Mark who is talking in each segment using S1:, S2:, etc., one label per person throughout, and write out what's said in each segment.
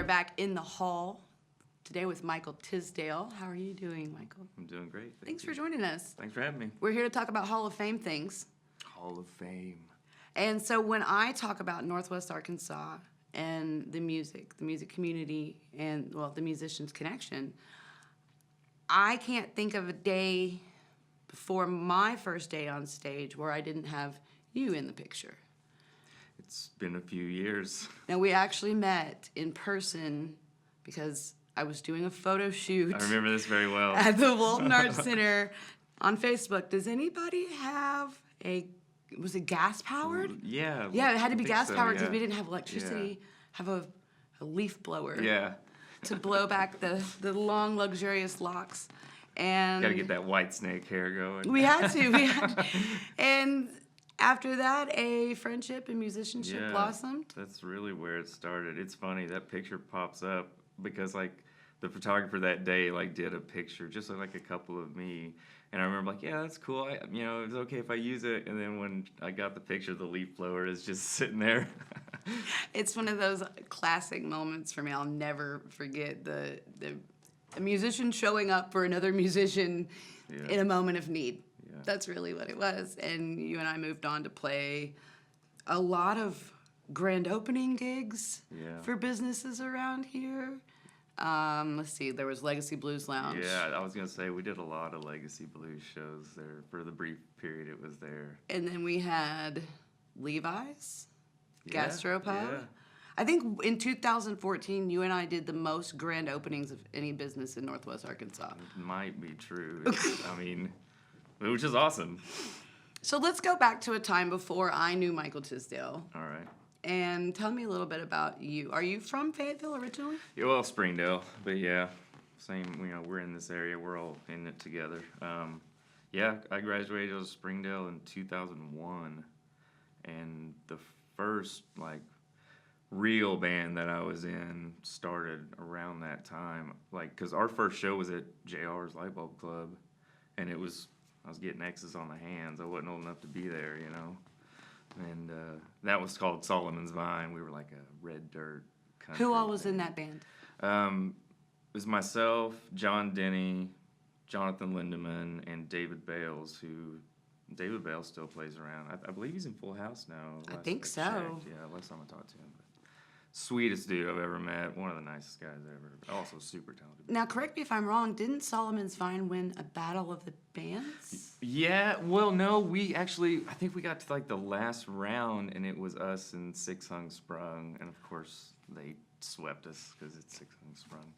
S1: are back in the hall today with Michael Tisdale. How are you doing, Michael?
S2: I'm doing great.
S1: Thanks for joining us.
S2: Thanks for having me.
S1: We're here to talk about Hall of Fame things.
S2: Hall of Fame.
S1: And so when I talk about Northwest Arkansas and the music community, and, well, the musicians' connection, I can't think of a day before my first day on stage where I didn't have you in the picture.
S2: It's been a few years.
S1: Now, we actually met in person because I was doing a photo shoot.
S2: I remember this very well.
S1: At the Walton Arts Center on Facebook. Does anybody have was it gas powered?
S2: Yeah.
S1: Yeah, it had to be gas powered because
S2: yeah.
S1: we didn't have electricity. Have a leaf blower.
S2: Yeah.
S1: To blow back the long, luxurious locks. And
S2: Gotta get that white snake hair going.
S1: We had to. And after that, a friendship and musicianship blossomed.
S2: That's really where it started. It's funny, that picture pops up because, like, the photographer that day, like, did a picture, just like a couple of me. And I remember, like, yeah, that's cool. It's okay if I use it. And then when I got the picture, the leaf blower is just sitting there.
S1: It's one of those classic moments for me. I'll never forget the musician showing up for another musician in a moment of need. Yeah. That's really what it was. And you and I moved on to play a lot of grand opening gigs for businesses around here. Let's see, there was Legacy Blues Lounge.
S2: Yeah, I was going to say, we did a lot of Legacy Blues shows there for the brief period it was there.
S1: And then we had Levi's, Gastropub.
S2: Yeah.
S1: I think in 2014, you and I did the most grand openings of any business in Northwest Arkansas.
S2: It might be true. Which is awesome.
S1: So let's go back to a time before I knew Michael Tisdale.
S2: All right.
S1: And tell me a little bit about you. Are you from Fayetteville originally?
S2: Yeah, well, Springdale, but yeah, same. We're in this area. We're all in it together. I graduated out of Springdale in 2001, and the first real band that I was in started around that time. Because our first show was at JR's Light Bulb Club, and I was getting X's on the hands. I wasn't old enough to be there, And that was called Solomon's Vine. We were like a red dirt country.
S1: Who all was in that band?
S2: It was myself, John Denny, Jonathan Lindemann, and David Bales, who David Bales still plays around. I believe he's in Full House now.
S1: I think so.
S2: Checked. Yeah, last time I talked to him. But sweetest dude I've ever met. One of the nicest guys ever. Also super talented.
S1: Now, correct me if I'm wrong. Didn't Solomon's Vine win a Battle of the Bands?
S2: Yeah, well, no, I think we got to the last round, and it was us and Six Hung Sprung, and of course they swept us because it's Six Hung Sprung.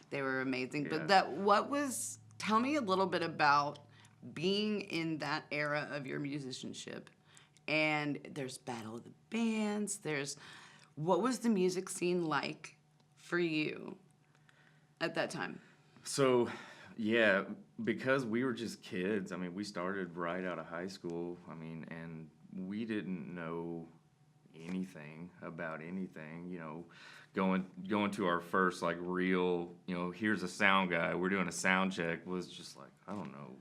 S1: They were amazing.
S2: Yeah.
S1: But tell me a little bit about being in that era of your musicianship. And there's Battle of the Bands, what was the music scene like for you at that time? So,
S2: yeah, because we were just kids. We started right out of high school. And we didn't know anything about anything. Going to our first real, here's a sound guy. We're doing a sound check was just I don't know.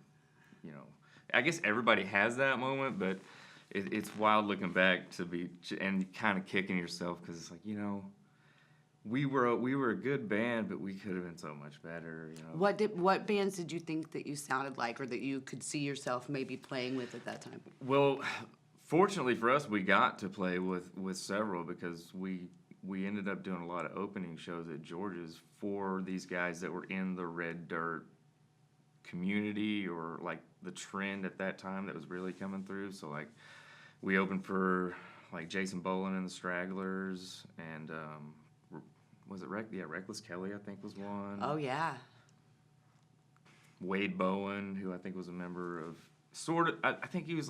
S2: I guess everybody has that moment, but it's wild looking back and kind of kicking yourself because it's we were a good band, but we could have been so much better.
S1: What bands did you think that you sounded like, or that you could see yourself maybe playing with at that time?
S2: Well, fortunately for us, we got to play with several because we ended up doing a lot of opening shows at George's for these guys that were in the red dirt community or the trend at that time that was really coming through. So we opened for Jason Boland and the Stragglers, and was it Reckless Kelly, I think, was one.
S1: Oh yeah.
S2: Wade Bowen, who I think was a member of I think he was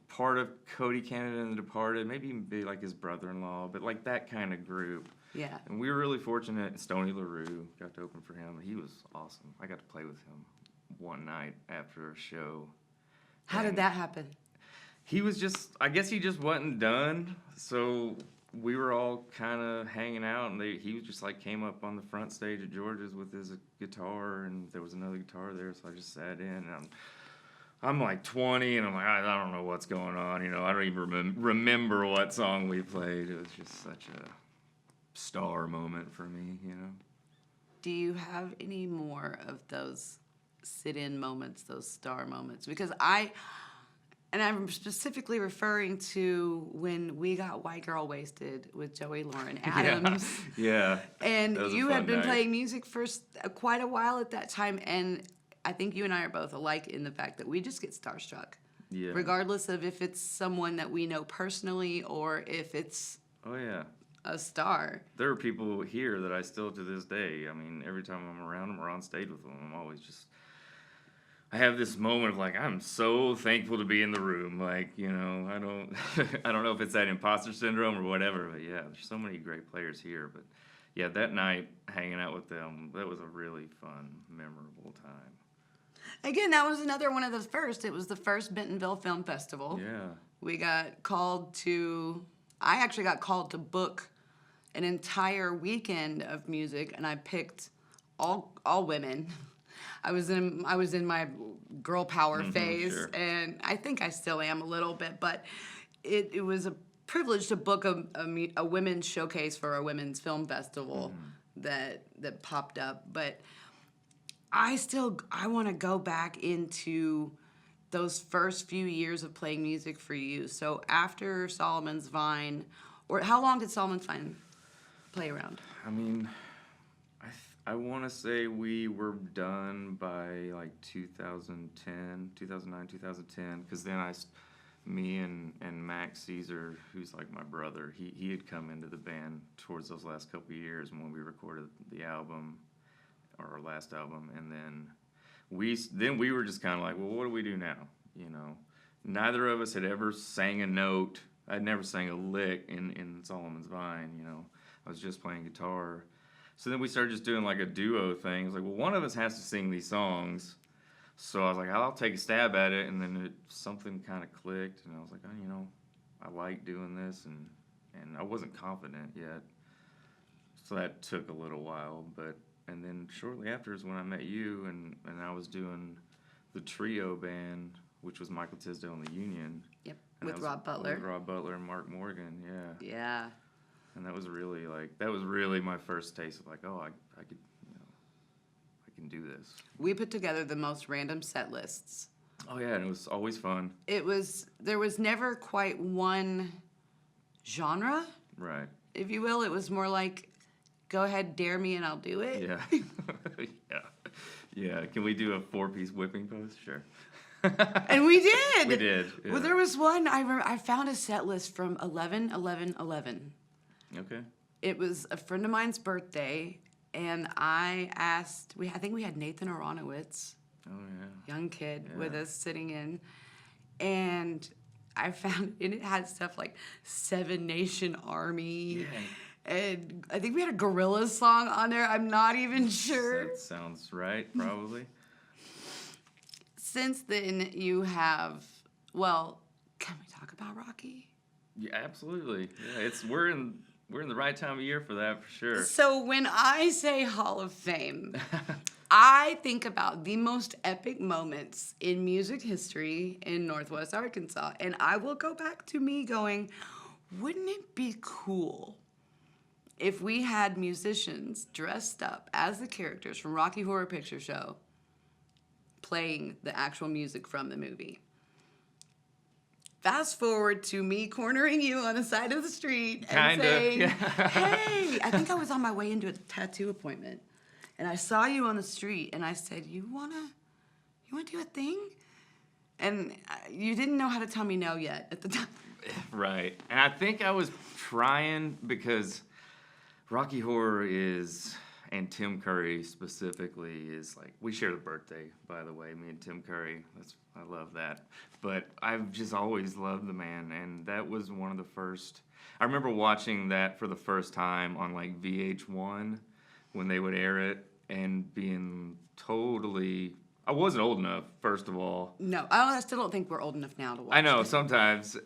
S2: part of Cody Canada and the Departed, maybe even be his brother-in-law, but that kind of group.
S1: Yeah.
S2: And we were really fortunate. Stony LaRue got to open for him. He was awesome. I got to play with him one night after a show.
S1: How did that happen?
S2: He was I guess he just wasn't done. So we were all kind of hanging out, and he was just came up on the front stage at George's with his guitar, and there was another guitar there, so I just sat in, and I'm 20, and I'm I don't know what's going on, I don't even remember what song we played. It was just such a star moment for me, you know.
S1: Do you have any more of those sit-in moments, those star moments? Because I'm specifically referring to when we got White Girl Wasted with Joey Lauren Adams.
S2: Yeah.
S1: And
S2: That was a
S1: you
S2: fun
S1: had been
S2: night.
S1: playing music for quite a while at that time, and I think you and I are both alike in the fact that we just get starstruck.
S2: Yeah.
S1: Regardless of if it's someone that we know personally or if it's
S2: Oh, yeah.
S1: a star.
S2: There are people here that I still, to this day, I mean, every time I'm around them or on stage with them, I'm always just, I have this moment of like, I'm so thankful to be in the room. Like, you know, I don't know if it's that imposter syndrome or whatever, but yeah, there's so many great players here. But yeah, that night hanging out with them, that was a really fun, memorable time.
S1: Again, that was another one of the first. It was the first Bentonville Film Festival.
S2: Yeah.
S1: We got called to, I actually got called to book an entire weekend of music, and I picked all women. I was in my girl power phase,
S2: sure.
S1: and I think I still am a little bit, but it was a privilege to book a women's showcase for a women's film festival that popped up. But I want to go back into those first few years of playing music for you. So after Solomon's Vine, or how long did Solomon's Vine play around?
S2: I mean, I want to say we were done by like 2009, 2010, because then me and Max Caesar, who's like my brother, he had come into the band towards those last couple of years when we recorded the album, our last album, and then we were just kind of like, well, what do we do now? You know, neither of us had ever sang a note. I'd never sang a lick in Solomon's Vine. You know, I was just playing guitar. So then we started just doing like a duo thing. It's like, well, one of us has to sing these songs. So I was like, I'll take a stab at it, and then something kind of clicked, and I was like, oh, you know, I like doing this, and I wasn't confident yet. So that took a little while, and then shortly after is when I met you, and I was doing the trio band, which was Michael Tisdale and the Union.
S1: Yep,
S2: And
S1: with Rob Butler.
S2: With Rob Butler and Mark Morgan, yeah.
S1: Yeah.
S2: And that was really my first taste of like, oh, I could, you know, I can do this.
S1: We put together the most random set lists.
S2: Oh yeah, and it was always fun.
S1: There was never quite one genre,
S2: Right.
S1: if you will. It was more like, go ahead, dare me, and I'll do it.
S2: Yeah. Yeah. Yeah. Can we do a 4-piece whipping pose? Sure.
S1: And we did.
S2: We did. Yeah.
S1: Well, there was one, I found a set list from 11/11/11.
S2: Okay.
S1: It was a friend of mine's birthday, and I think we had Nathan Aronowitz,
S2: Oh yeah.
S1: young kid,
S2: Yeah.
S1: with us sitting in, and I found, and it had stuff like Seven Nation Army,
S2: Yeah.
S1: and I think we had a Gorillaz song on there. I'm not even sure.
S2: That sounds right, probably.
S1: Since then, you have, well, can we talk about Rocky?
S2: Yeah, absolutely. Yeah, we're in the right time of year for that for sure.
S1: So when I say Hall of Fame, I think about the most epic moments in music history in Northwest Arkansas. And I will go back to me going, wouldn't it be cool if we had musicians dressed up as the characters from Rocky Horror Picture Show playing the actual music from the movie? Fast forward to me cornering you on the side of the street and saying, hey, I think I was on my way into a tattoo appointment, and I saw you on the street, and I said, you wanna do a thing? And you didn't know how to tell me no yet at the time.
S2: Right. And I think I was trying because Rocky Horror and Tim Curry specifically is like, we share the birthday, by the way, me and Tim Curry. I love that. But I've just always loved the man, and that was one of the first. I remember watching that for the first time on like VH1 when they would air it, and being totally. I wasn't old enough, first of all.
S1: No, I still don't think we're old enough now to watch
S2: I know,
S1: it.
S2: sometimes,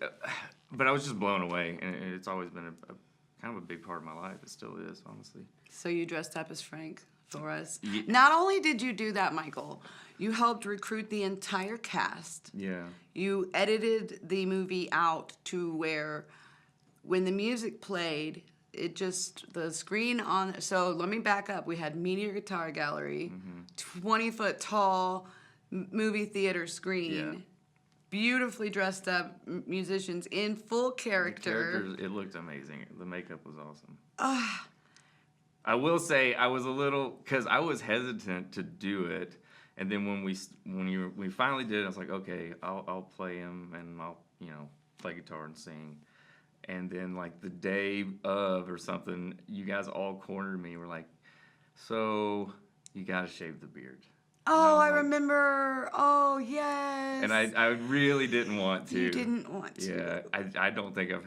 S2: but I was just blown away, and it's always been a kind of a big part of my life. It still is, honestly.
S1: So you dressed up as Frank for us.
S2: Yeah.
S1: Not only did you do that, Michael, you helped recruit the entire cast.
S2: Yeah.
S1: You edited the movie out to where when the music played, it just, the screen on, so let me back up. We had Meteor Guitar Gallery, 20-foot tall movie theater screen.
S2: Yeah.
S1: Beautifully dressed up musicians in full character.
S2: It looked amazing. The makeup was awesome. I will say I was a little, because I was hesitant to do it, and then when we finally did it, I was like, okay, I'll play him and I'll play guitar and sing, and then like the day of or something, you guys all cornered me. Were like, so you gotta shave the beard.
S1: Oh, I
S2: like,
S1: remember. Oh, yes.
S2: And I really didn't want to.
S1: You didn't want to.
S2: Yeah, I don't think I've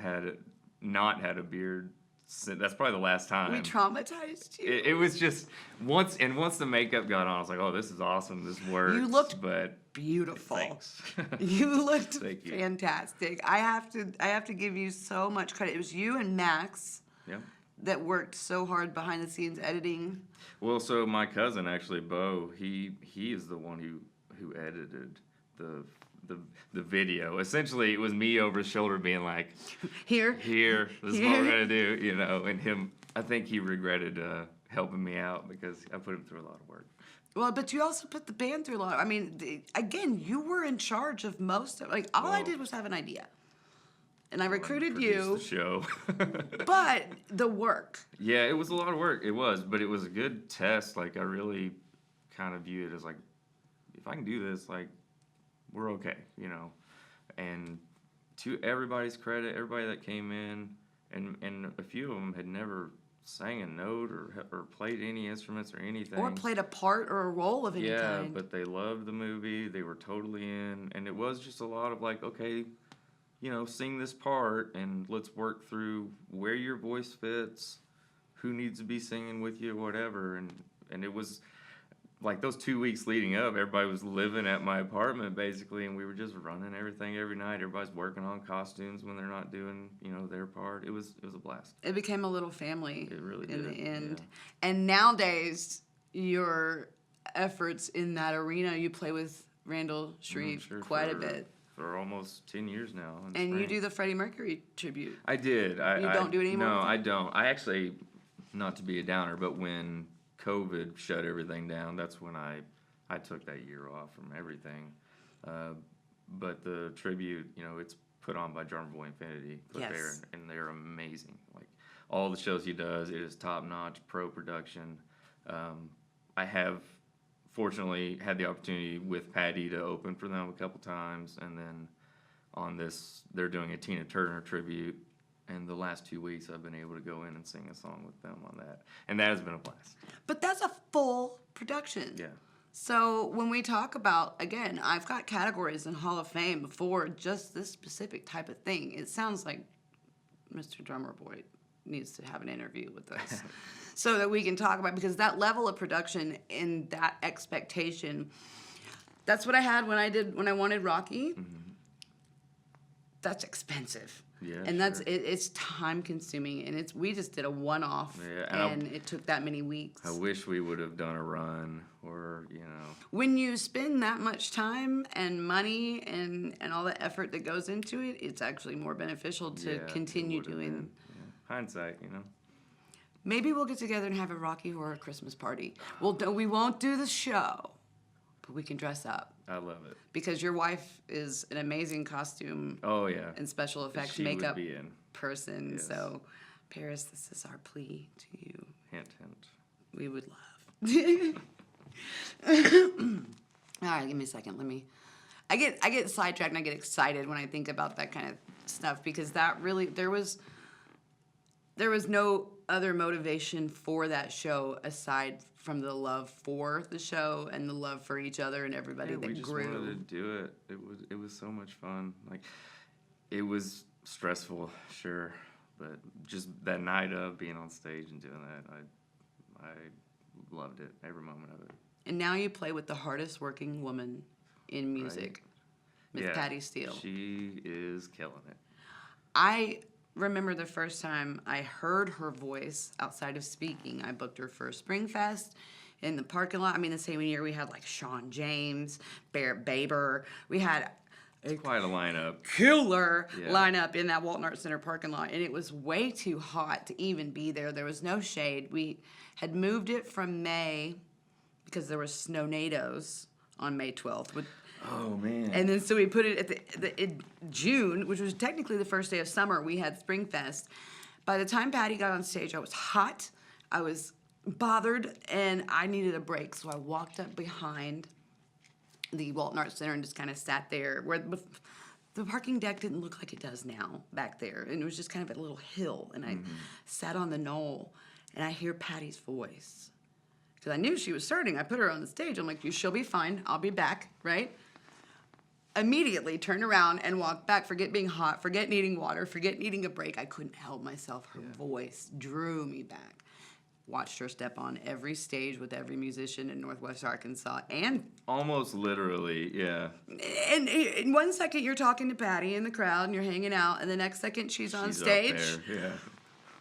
S2: not had a beard since. That's probably the last time.
S1: We traumatized you.
S2: It was just once the makeup got on, I was like, oh, this is awesome. This works.
S1: You looked
S2: but
S1: beautiful.
S2: thanks.
S1: You looked
S2: Thank you.
S1: fantastic. I have to give you so much credit. It was you and Max.
S2: Yeah.
S1: That worked so hard behind the scenes editing.
S2: Well, so my cousin actually, Bo, he is the one who edited the video. Essentially, it was me over his shoulder being like, "Here, this is what we're gonna do," And him, I think he regretted helping me out because I put him through a lot of work.
S1: Well, but you also put the band through a lot. I mean, again, you were in charge of most of. Like, all I did was have an idea. And I recruited you.
S2: The show.
S1: But the work.
S2: Yeah, it was a lot of work. It was, but it was a good test. Like, I really kind of view it as like, if I can do this, like, we're okay, And to everybody's credit, everybody that came in, and a few of them had never sang a note or played any instruments or anything.
S1: Or played a part or a role of any kind.
S2: Yeah, but they loved the movie. They were totally in. And it was just a lot of like, okay, sing this part, and let's work through where your voice fits, who needs to be singing with you, whatever. And it was like those 2 weeks leading up, everybody was living at my apartment basically, and we were just running everything every night. Everybody's working on costumes when they're not doing, their part. It was a blast.
S1: It became a little family.
S2: It really
S1: in
S2: did.
S1: the end.
S2: Yeah.
S1: And nowadays, your efforts in that arena, you play with Randall Shreve quite a bit.
S2: For almost 10 years now.
S1: And you do the Freddie Mercury tribute.
S2: I did.
S1: You don't do it anymore?
S2: No, I don't. I actually, not to be a downer, but when COVID shut everything down, that's when I took that year off from everything. But the tribute, it's put on by Drummer Boy Infinity.
S1: Yes.
S2: And they're amazing. Like, all the shows he does, it is top-notch, pro production. I have fortunately had the opportunity with Patty to open for them a couple times, and then on this, they're doing a Tina Turner tribute, and the last 2 weeks I've been able to go in and sing a song with them on that, and that has been a blast.
S1: But that's a full production.
S2: Yeah.
S1: So when we talk about, again, I've got categories in Hall of Fame for just this specific type of thing. It sounds like Mr. Drummer Boy needs to have an interview with us so that we can talk about, because that level of production and that expectation, that's what I had when I wanted Rocky. Mm-hmm. That's expensive.
S2: Yeah,
S1: and that's it's time consuming, and we just did a one-off, and it took that many weeks.
S2: I wish we would have done a run, or
S1: When you spend that much time and money and all the effort that goes into it, it's actually more beneficial to continue doing.
S2: Yeah. Hindsight,
S1: Maybe we'll get together and have a Rocky Horror Christmas party. We won't do the show, but we can dress up.
S2: I love it.
S1: Because your wife is an amazing costume and special effects makeup person. Yes. So, Paris, this is our plea to you.
S2: Hint, hint.
S1: We would love. All right, give me a second. I get sidetracked and I get excited when I think about that kind of stuff, because that really, there was no other motivation for that show aside from the love for the show and the love for each other and everybody that grew.
S2: We just wanted to do it. It was so much fun. Like, it was stressful, sure, but just that night of being on stage and doing that, I loved it, every moment of it.
S1: And now you play with the hardest working woman in music, Miss Patty Steele.
S2: She is killing it.
S1: I remember the first time I heard her voice outside of speaking. I booked her for Springfest in the parking lot. I mean, the same year we had like Sean James, Barrett Baber. We had
S2: It's quite a lineup.
S1: killer
S2: Yeah.
S1: lineup in that Walton Arts Center parking lot, and it was way too hot to even be there. There was no shade. We had moved it from May because there were snow-nados on May 12th.
S2: Oh, man.
S1: And then so we put it at in June, which was technically the first day of summer. We had Springfest. By the time Patty got on stage, I was hot, I was bothered, and I needed a break. So I walked up behind the Walton Arts Center and just kind of sat there where the parking deck didn't look like it does now back there. And it was just kind of a little hill. And I sat on the knoll, and I hear Patty's voice. Because I knew she was starting. I put her on the stage. I'm like, she'll be fine. I'll be back, right? Immediately turned around and walked back. Forget being hot. Forget needing water. Forget needing a break. I couldn't help myself. Her voice drew me back. Watched her step on every stage with every musician in Northwest Arkansas. And
S2: almost literally, yeah.
S1: And in 1 second, you're talking to Patty in the crowd and you're hanging out. And the next second, she's on stage.
S2: Up there, yeah.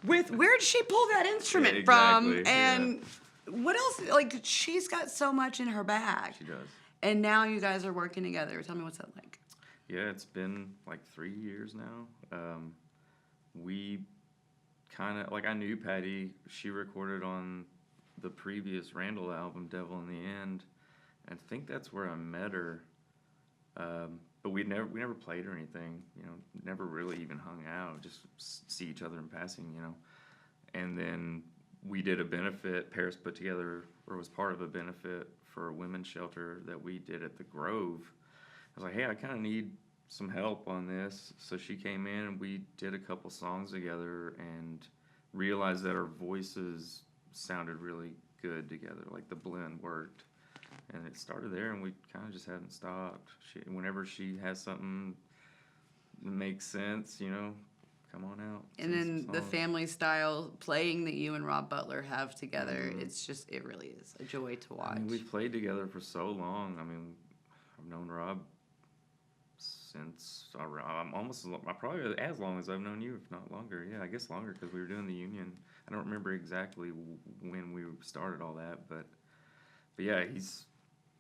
S1: With, where did she pull that instrument
S2: exactly,
S1: from? And what else? Like, she's got so much in her bag.
S2: She does.
S1: And now you guys are working together. Tell me, what's that like?
S2: Yeah, it's been like 3 years now. We kind of, like, I knew Patty. She recorded on the previous Randall album, Devil in the End. And I think that's where I met her. But we never played or anything, you know, never really even hung out, just see each other in passing, you know. And then we did a benefit, Paris put together, or was part of a benefit for a women's shelter that we did at the Grove. I was like, hey, I kind of need some help on this. So she came in and we did a couple songs together and realized that our voices sounded really good together, like the blend worked. And it started there, and we kind of just haven't stopped. Whenever she has something that makes sense, you know, come on out.
S1: And then the family style playing that you and Rob Butler have together, it's just, it really is a joy to watch.
S2: I mean, we've played together for so long. I mean, I've known Rob since probably as long as I've known you, if not longer. Yeah, I guess longer because we were doing the Union. I don't remember exactly when we started all that, but yeah,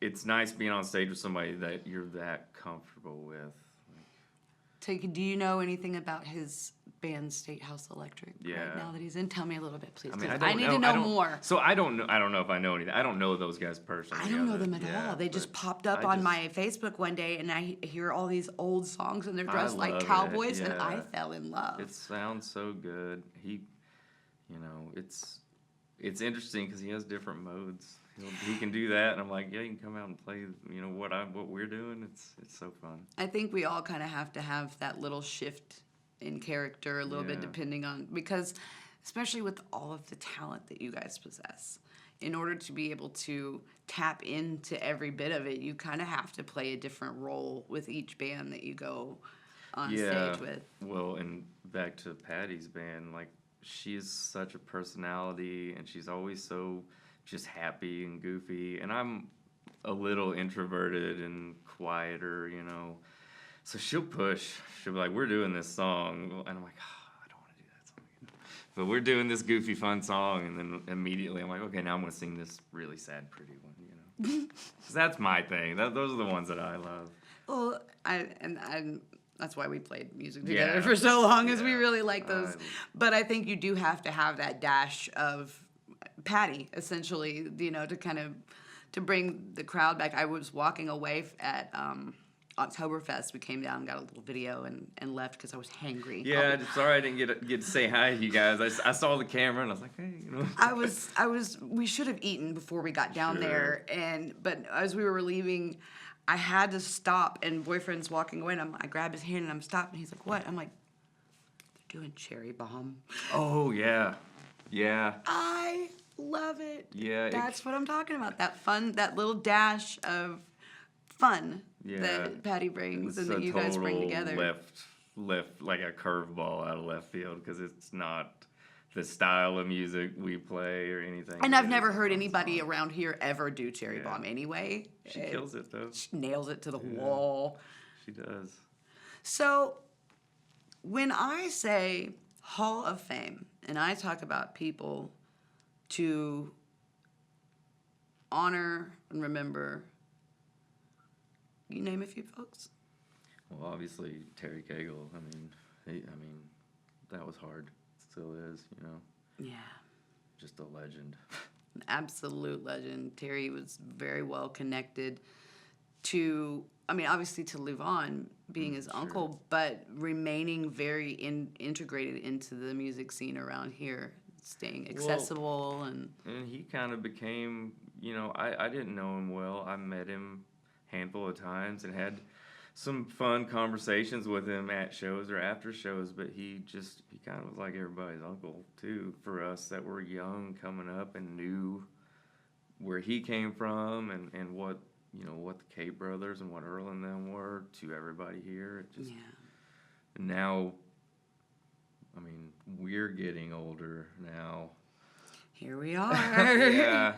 S2: it's nice being on stage with somebody that you're that comfortable with.
S1: Do you know anything about his band State House Electric right now that he's in? Tell me a little bit, please. I need to know more.
S2: So I don't know if I know anything. I don't know those guys personally.
S1: I don't know them at all. They just popped up on my Facebook one day, and I hear all these old songs, and they're dressed like cowboys, and I fell in love.
S2: It sounds so good. It's interesting because he has different modes. He can do that, and I'm like, yeah, you can come out and play, you know, what we're doing. It's so fun.
S1: I think we all kind of have to have that little shift in character a little bit, depending on, because especially with all of the talent that you guys possess, in order to be able to tap into every bit of it, you kind of have to play a different role with each band that you go on stage with.
S2: Well, and back to Patty's band, like, she is such a personality, and she's always so just happy and goofy, and I'm a little introverted and quieter, you know, so she'll be like, we're doing this song, and I'm like, I don't want to do that song again. But we're doing this goofy fun song, and then immediately I'm like, okay, now I'm going to sing this really sad pretty one, you know. So that's my thing. Those are the ones that I love.
S1: Well, that's why we played music together for so long, is we really like those. But I think you do have to have that dash of Patty, essentially, you know, to bring the crowd back. I was walking away at Oktoberfest. We came down, got a little video, and left because I was hangry.
S2: Yeah, sorry I didn't get to say hi to you guys. I saw the camera and I was like, hey, you know.
S1: We should have eaten before we got down there, but as we were leaving, I had to stop, and boyfriend's walking away, and I grabbed his hand and I'm stopped, and he's like, what? I'm like, they're doing Cherry Bomb.
S2: Oh, yeah. Yeah.
S1: I love it.
S2: Yeah.
S1: That's what I'm talking about. That fun, that little dash of fun that Patty brings and that you guys bring together.
S2: Left like a curveball out of left field, because it's not the style of music we play or anything.
S1: And I've never heard anybody around here ever do Cherry Bomb anyway.
S2: She kills it, though.
S1: She nails it to the wall.
S2: She does.
S1: So when I say Hall of Fame, and I talk about people to honor and remember, you name a few folks.
S2: Well, obviously Terry Cagle. That was hard. Still is, you know.
S1: Yeah.
S2: Just a legend.
S1: An absolute legend. Terry was very well connected to, obviously to Luvon being his uncle, but remaining very integrated into the music scene around here, staying accessible. And
S2: he kind of became, you know, I didn't know him well. I met him a handful of times and had some fun conversations with him at shows or after shows, but he kind of was like everybody's uncle too for us that were young coming up and knew where he came from and what, you know, what the K brothers and what Earl and them were to everybody here. Now, we're getting older now.
S1: Here we are.
S2: Yeah,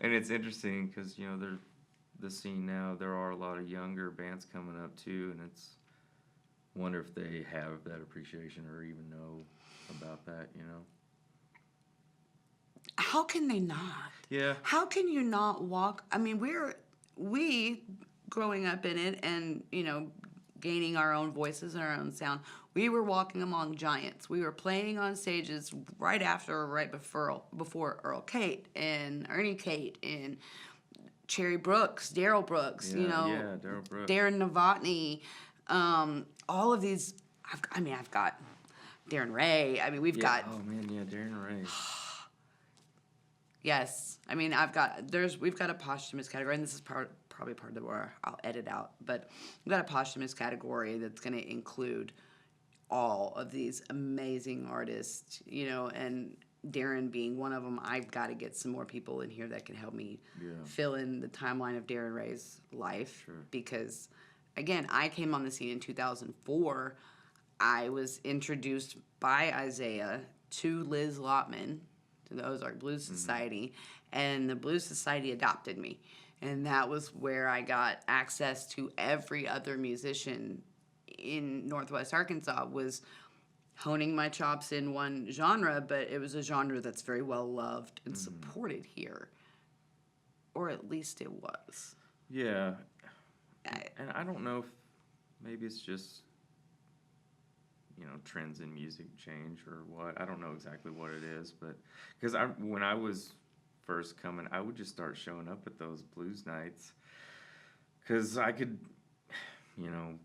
S2: and it's interesting because, you know, the scene now, there are a lot of younger bands coming up too, and it's wonder if they have that appreciation or even know about that, you know.
S1: How can they not?
S2: Yeah.
S1: How can you not walk? We growing up in it and, you know, gaining our own voices and our own sound, we were walking among giants. We were playing on stages right before Earl Kate and Ernie Kate and Cherry Brooks, Daryl Brooks, you know,
S2: Daryl Brooks,
S1: Darren Novotny, all of these. I've got Darren Ray. We've got.
S2: Oh man, yeah, Darren Ray.
S1: Yes, we've got a posthumous category, and this is probably part of where I'll edit out, but we've got a posthumous category that's going to include all of these amazing artists, you know, and Darren being one of them. I've got to get some more people in here that can help me fill in the timeline of Darren Ray's life.
S2: Sure.
S1: Because, again, I came on the scene in 2004. I was introduced by Isaiah to Liz Lotman, to the Ozark Blues Society, and the Blues Society adopted me. And that was where I got access to every other musician in Northwest Arkansas, was honing my chops in one genre, but it was a genre that's very well loved and supported here. Or at least it was.
S2: Yeah. And I don't know if maybe it's just, you know, trends in music change or what. I don't know exactly what it is, but because when I was first coming, I would just start showing up at those blues nights because I could, you know,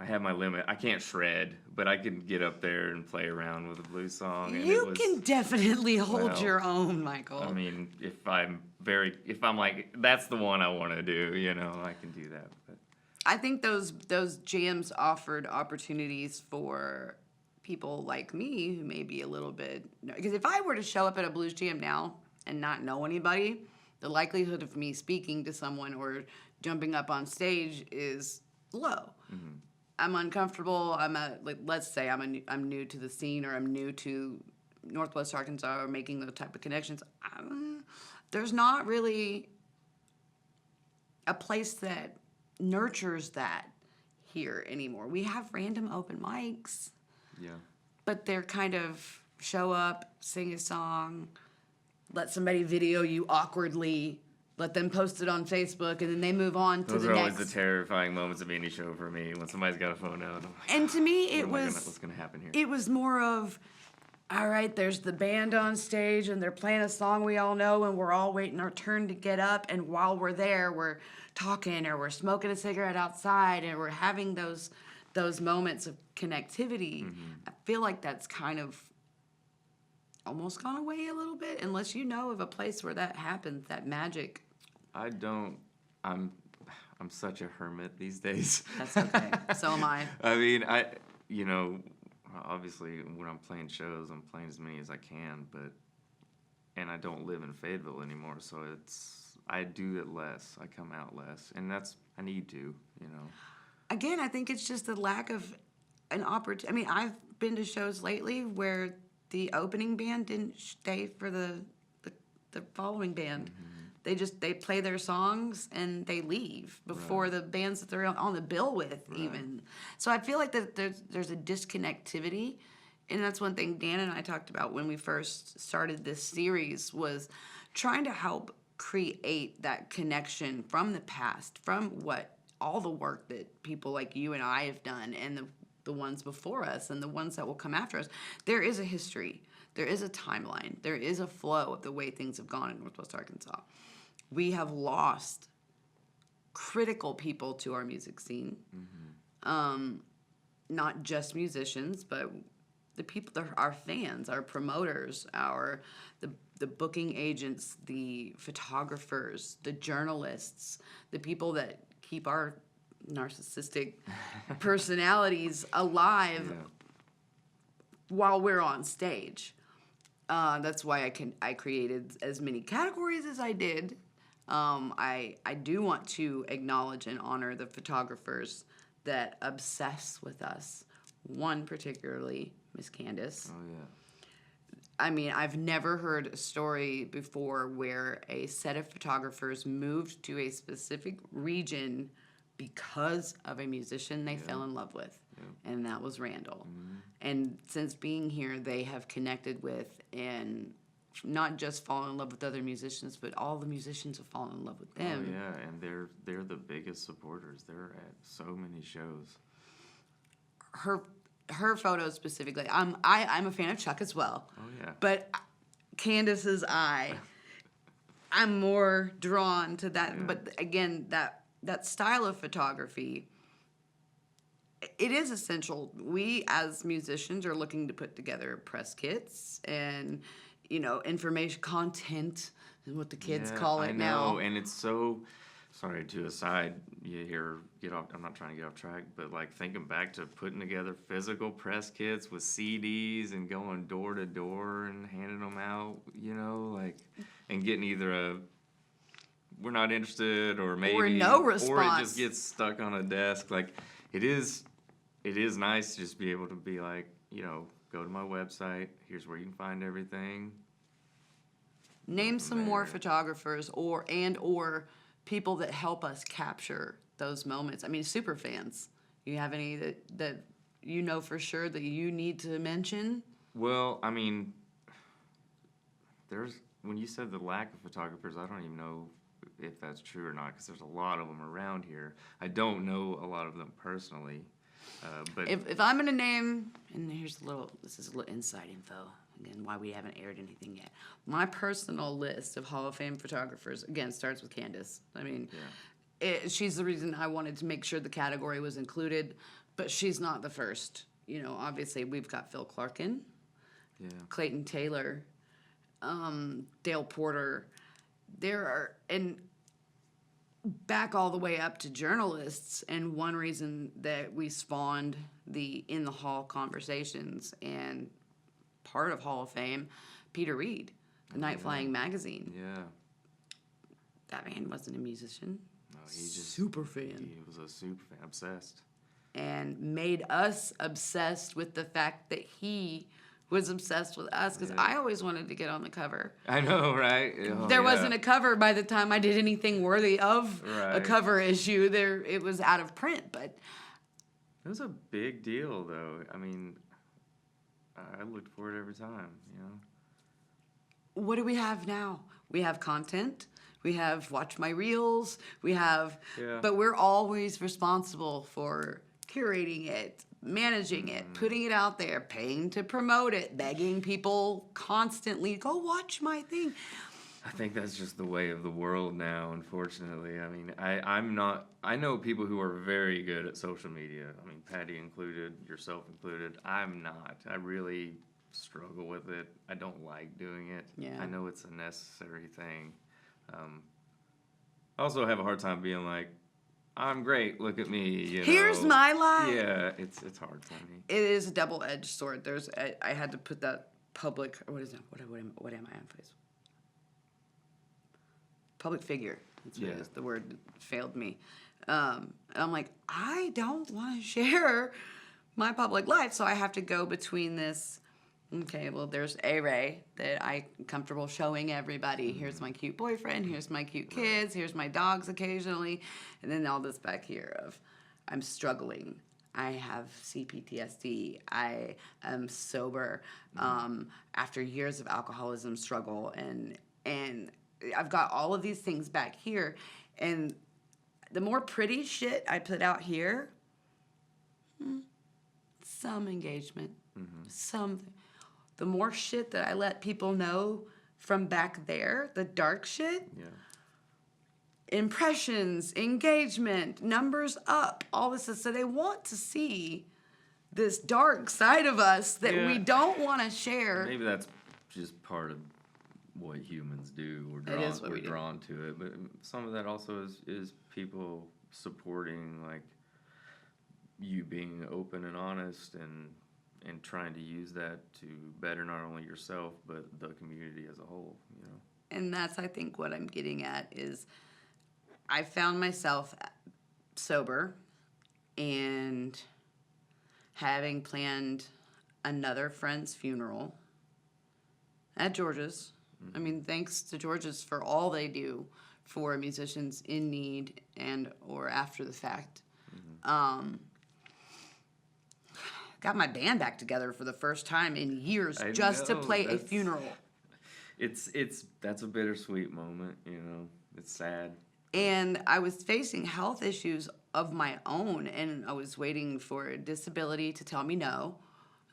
S2: I have my limit. I can't shred, but I can get up there and play around with a blues song. And
S1: you can definitely hold your own, Michael.
S2: If I'm like, that's the one I want to do, you know, I can do that. But
S1: I think those jams offered opportunities for people like me who may be a little bit, because if I were to show up at a blues jam now and not know anybody, the likelihood of me speaking to someone or jumping up on stage is low. Mm-hmm. I'm uncomfortable. Let's say I'm new to the scene, or I'm new to Northwest Arkansas, or making those type of connections. There's not really a place that nurtures that here anymore. We have random open mics.
S2: Yeah.
S1: But they're kind of show up, sing a song, let somebody video you awkwardly, let them post it on Facebook, and then they move on to
S2: Those
S1: the
S2: are
S1: next.
S2: Always the terrifying moments of any show for me, when somebody's got a phone out. I'm like,
S1: and to me,
S2: what's going to happen here?
S1: It was more of, all right, there's the band on stage, and they're playing a song we all know, and we're all waiting our turn to get up, and while we're there, we're talking, or we're smoking a cigarette outside, and we're having those moments of connectivity. Mm-hmm. I feel like that's kind of almost gone away a little bit, unless you know of a place where that happens, that magic.
S2: I don't. I'm such a hermit these days.
S1: That's okay. So am I.
S2: Obviously when I'm playing shows, I'm playing as many as I can, and I don't live in Fayetteville anymore, so I do it less. I come out less, and I need to, you know.
S1: Again, I think it's just the lack of an opportunity. I've been to shows lately where the opening band didn't stay for the following band. Mm-hmm. They play their songs and they leave before the bands that they're on the bill with even. So I feel like that there's a disconnectivity, and that's one thing Dan and I talked about when we first started this series, was trying to help create that connection from the past, from what all the work that people like you and I have done, and the ones before us and the ones that will come after us. There is a history. There is a timeline. There is a flow of the way things have gone in Northwest Arkansas. We have lost critical people to our music scene. Not just musicians, but the people, our fans, our promoters, the booking agents, the photographers, the journalists, the people that keep our narcissistic personalities alive while we're on stage. That's why I created as many categories as I did. I do want to acknowledge and honor the photographers that obsess with us. One particularly, Miss Candace.
S2: Oh, yeah.
S1: I mean, I've never heard a story before where a set of photographers moved to a specific region because of a musician they fell in love with, and that was Randall. And since being here, they have connected with and not just fallen in love with other musicians, but all the musicians have fallen in love with them.
S2: Oh, yeah, and they're the biggest supporters. They're at so many shows.
S1: Her photos specifically, I'm a fan of Chuck as well.
S2: Oh, yeah.
S1: But Candace's eye, I'm more drawn to that. Yeah. But again, that style of photography, it is essential. We as musicians are looking to put together press kits and, information content is what the kids call it now.
S2: I know, and it's so. Sorry to aside you here, get off. I'm not trying to get off track, but like thinking back to putting together physical press kits with CDs and going door to door and handing them out, and getting either we're not interested or maybe
S1: or no response,
S2: or it just gets stuck on a desk. Like it is nice to just be able to be like, go to my website. Here's where you can find everything.
S1: Name some more photographers or people that help us capture those moments. I mean, super fans. You have any that for sure that you need to mention?
S2: Well, I mean, when you said the lack of photographers, I don't even know if that's true or not, because there's a lot of them around here. I don't know a lot of them personally, but
S1: if I'm gonna name, and this is a little inside info. Again, why we haven't aired anything yet. My personal list of Hall of Fame photographers, again, starts with Candace. I mean, she's the reason I wanted to make sure the category was included, but she's not the first. Obviously, we've got Phil Clarkin, Clayton Taylor, Dale Porter. And back all the way up to journalists, and one reason that we spawned the In the Hall conversations and part of Hall of Fame, Peter Reed, the Night Flying magazine.
S2: Yeah.
S1: That man wasn't a musician.
S2: No, he just
S1: super fan.
S2: He was a super fan, obsessed.
S1: And made us obsessed with the fact that he was obsessed with us, because I always wanted to get on the cover.
S2: I know, right?
S1: There wasn't a cover by the time I did anything worthy of a cover issue. It was out of print, but
S2: it was a big deal, though. I mean, I looked for it every time,
S1: What do we have now? We have content. We have Watch My Reels. We have, but we're always responsible for curating it, managing it, putting it out there, paying to promote it, begging people constantly, go watch my thing.
S2: I think that's just the way of the world now, unfortunately. I mean, I know people who are very good at social media. I mean, Patty included, yourself included. I'm not. I really struggle with it. I don't like doing it.
S1: Yeah.
S2: I know it's a necessary thing. I also have a hard time being like, I'm great, look at me,
S1: Here's my life.
S2: Yeah, it's hard for me.
S1: It is a double-edged sword. I had to put that public, what is that? What am I on Facebook? Public figure. That's what it is. The word failed me. And I'm like, I don't want to share my public life, so I have to go between this. Okay, well, there's A-Ray that I'm comfortable showing everybody. Here's my cute boyfriend. Here's my cute kids. Here's my dogs occasionally. And then all this back here of I'm struggling. I have CPTSD. I am sober after years of alcoholism struggle. And I've got all of these things back here. And the more pretty shit I put out here, some engagement, the more shit that I let people know from back there, the dark shit, impressions, engagement, numbers up, all this. So they want to see this dark side of us that we don't want to share.
S2: Maybe that's just part of what humans do. We're drawn to it. But some of that also is people supporting, like, you being open and honest and trying to use that to better not only yourself but the community as a whole, you know.
S1: And that's, I think, what I'm getting at is I found myself sober and having planned another friend's funeral at George's. I mean, thanks to George's for all they do for musicians in need and or after the fact. Got my band back together for the first time in years to play a funeral.
S2: That's a bittersweet moment, you know. It's sad.
S1: And I was facing health issues of my own, and I was waiting for a disability to tell me no.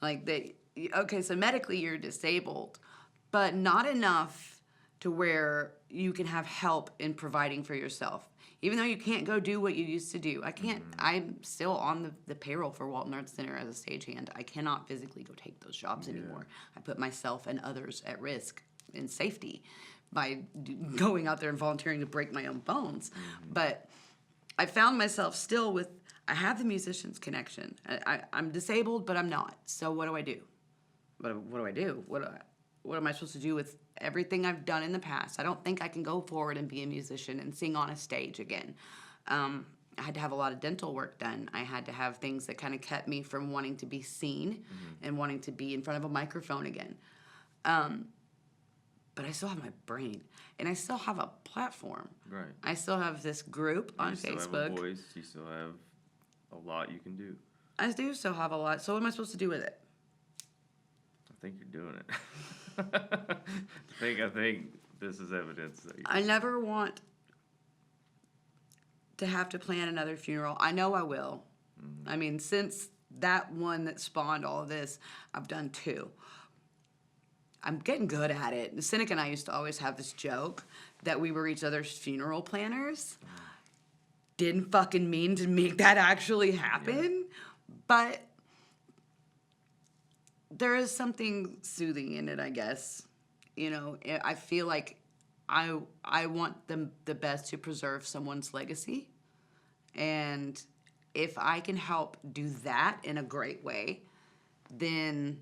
S1: Like, okay, so medically you're disabled, but not enough to where you can have help in providing for yourself. Even though you can't go do what you used to do. I can't, I'm still on the payroll for Walton Arts Center as a stagehand. I cannot physically go take those jobs anymore. I put myself and others at risk in safety by going out there and volunteering to break my own bones. But I found myself still with, I have the musician's connection. I'm disabled, but I'm not. So what do I do? What do I do? What am I supposed to do with everything I've done in the past? I don't think I can go forward and be a musician and sing on a stage again. I had to have a lot of dental work done. I had to have things that kind of kept me from wanting to be seen and wanting to be in front of a microphone again. But I still have my brain, and I still have a platform.
S2: Right.
S1: I still have this group on Facebook.
S2: You still have a voice. You still have a lot you can do.
S1: I do still have a lot. So what am I supposed to do with it?
S2: I think you're doing it. I think this is evidence that
S1: I never want to have to plan another funeral. I know I will. I mean, since that one that spawned all of this, I've done 2. I'm getting good at it. Cynic and I used to always have this joke that we were each other's funeral planners. Didn't fucking mean to make that actually happen, but there is something soothing in it, I guess. You know, I feel like I want the best to preserve someone's legacy. And if I can help do that in a great way, then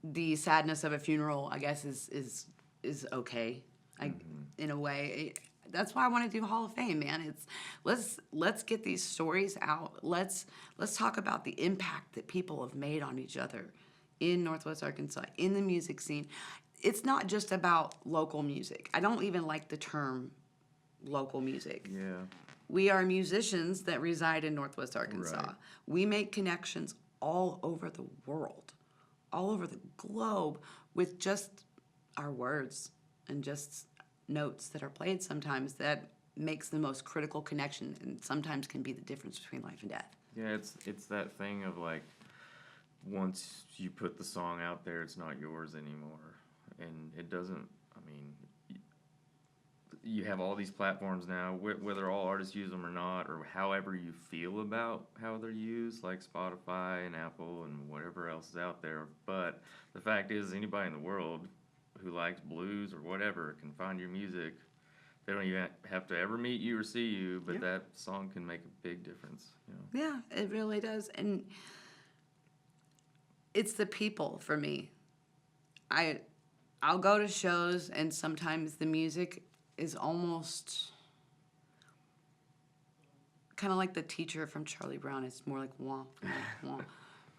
S1: the sadness of a funeral, I guess, is okay. In a way. That's why I want to do Hall of Fame, man. It's let's get these stories out. Let's talk about the impact that people have made on each other in Northwest Arkansas, in the music scene. It's not just about local music. I don't even like the term local music.
S2: Yeah.
S1: We are musicians that reside in Northwest Arkansas.
S2: Right.
S1: We make connections all over the world, all over the globe, with just our words and just notes that are played sometimes that makes the most critical connection and sometimes can be the difference between life and death.
S2: Yeah, it's that thing of, like, once you put the song out there, it's not yours anymore. And it doesn't, I mean, you have all these platforms now, whether all artists use them or not, or however you feel about how they're used, like Spotify and Apple and whatever else is out there. But the fact is, anybody in the world who likes blues or whatever can find your music. They don't even have to ever meet you or see you, but that song can make a big difference. You know?
S1: Yeah, it really does. And it's the people for me. I'll go to shows, and sometimes the music is almost kind of like the teacher from Charlie Brown. It's more like wah, wah, wah.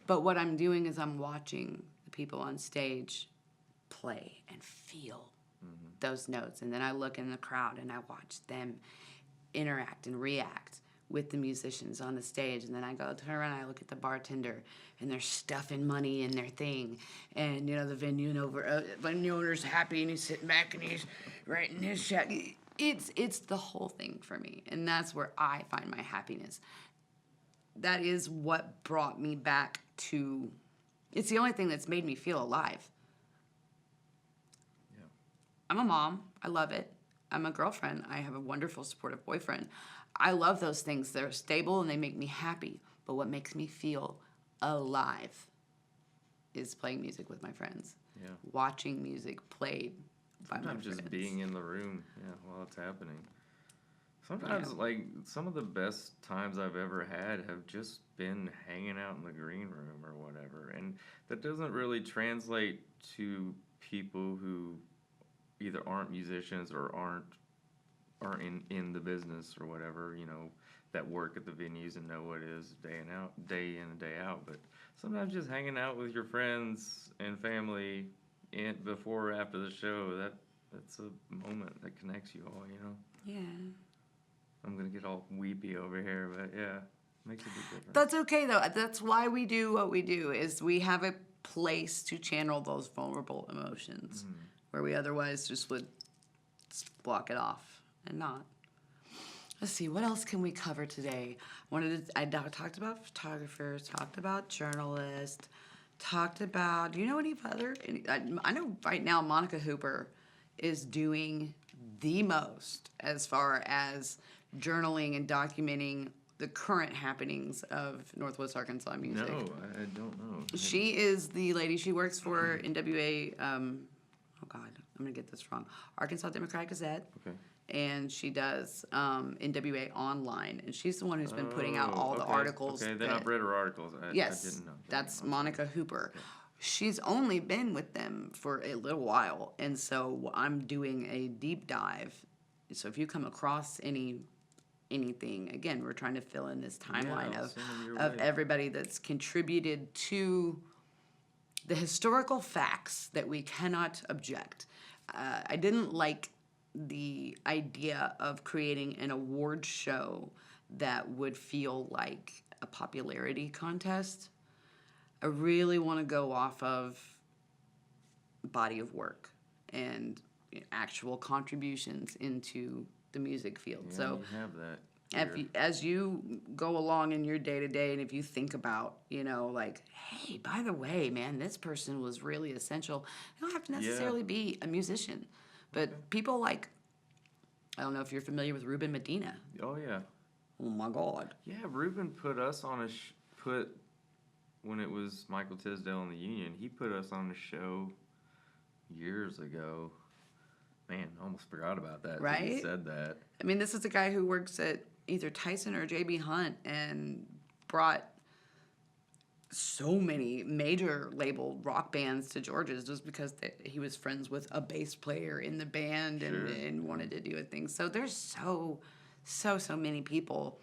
S1: But what I'm doing is I'm watching the people on stage play and feel those notes. And then I look in the crowd and I watch them interact and react with the musicians on the stage. And then I go turn around and I look at the bartender and they're stuffing money in their thing. And, you know, the venue owner's happy and he's sitting back and he's writing his check. It's the whole thing for me, and that's where I find my happiness. That is what brought me back to. It's the only thing that's made me feel alive.
S2: Yeah.
S1: I'm a mom. I love it. I'm a girlfriend. I have a wonderful, supportive boyfriend. I love those things. They're stable and they make me happy. But what makes me feel alive is playing music with my friends.
S2: Yeah.
S1: Watching music played by my
S2: Sometimes
S1: friends.
S2: just being in the room, while it's happening. Sometimes, like, some of the best times I've ever had have just been hanging out in the green room or whatever. And that doesn't really translate to people who either aren't musicians or aren't in the business or whatever, that work at the venues and know what it is day in and day out. But sometimes just hanging out with your friends and family before or after the show, that's a moment that connects you all,
S1: Yeah.
S2: I'm gonna get all weepy over here, but yeah, makes a big difference.
S1: That's okay though. That's why we do what we do. Is we have a place to channel those vulnerable emotions, where we otherwise just would block it off and not. Let's see, what else can we cover today? I talked about photographers, talked about journalists, talked about. Do you know any other? I know right now Monica Hooper is doing the most as far as journaling and documenting the current happenings of Northwest Arkansas music.
S2: No, I don't know.
S1: She is the lady. She works for NWA. Oh God, I'm gonna get this wrong. Arkansas Democratic Gazette.
S2: Okay.
S1: And she does NWA online, and she's the one who's been putting out all the
S2: okay,
S1: articles.
S2: Okay, then I've read her articles. I didn't know.
S1: That's Monica Hooper. Okay. She's only been with them for a little while, and so I'm doing a deep dive. So if you come across anything, again, we're trying to fill in this timeline of everybody that's contributed to the historical facts that we cannot object. I didn't like the idea of creating an award show that would feel like a popularity contest. I really want to go off of body of work and actual contributions into the music field.
S2: Yeah,
S1: so
S2: you have that.
S1: as you go along in your day-to-day, and if you think about, like, hey, by the way, man, this person was really essential. You don't have to necessarily be a musician. But people like, I don't know if you're familiar with Ruben Medina.
S2: Oh, yeah.
S1: Oh, my God.
S2: Yeah, Ruben put us on when it was Michael Tisdale and the Union, he put us on a show years ago. Man, I almost forgot about that.
S1: Right?
S2: He said that.
S1: I mean, this is a guy who works at either Tyson or J.B. Hunt and brought so many major label rock bands to George's just because he was friends with a bass player in the band and wanted to do a thing. So there's so many people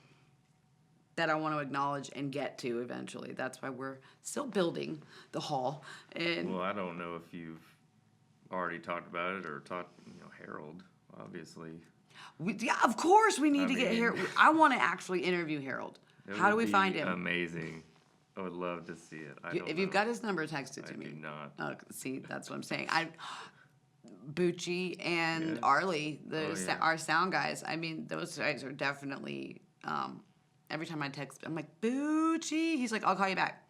S1: that I want to acknowledge and get to eventually. That's why we're still building the hall. And
S2: well, I don't know if you've already talked about it or Harold, obviously.
S1: Of course we need to get Harold. I want to actually interview Harold. How do we find him?
S2: Amazing. I would love to see it.
S1: If you've got his number, text it to me.
S2: I do not.
S1: Oh, see, that's what I'm saying. Bucci and Arlie, our sound guys. I mean, those guys are definitely. Every time I text, I'm like, Bucci. He's like, I'll call you back.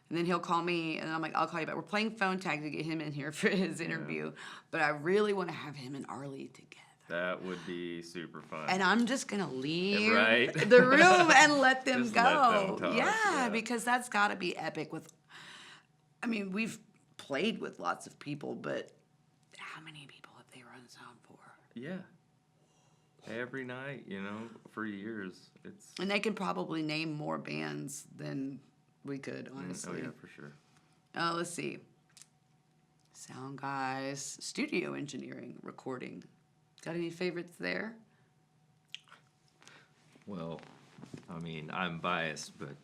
S1: And then he'll call me, and I'm like, I'll call you back. We're playing phone tag to get him in here for his interview. But I really want to have him and Arlie together.
S2: That would be super fun.
S1: And I'm just going to leave
S2: the
S1: room and let them
S2: just
S1: go.
S2: Let them talk.
S1: Yeah, because that's got to be epic. We've played with lots of people, but how many people have they run sound for?
S2: Yeah. Every night, for years.
S1: And they can probably name more bands than we could, honestly.
S2: Oh, yeah, for sure.
S1: Let's see. Sound guys, studio engineering, recording. Got any favorites there?
S2: Well, I'm biased, but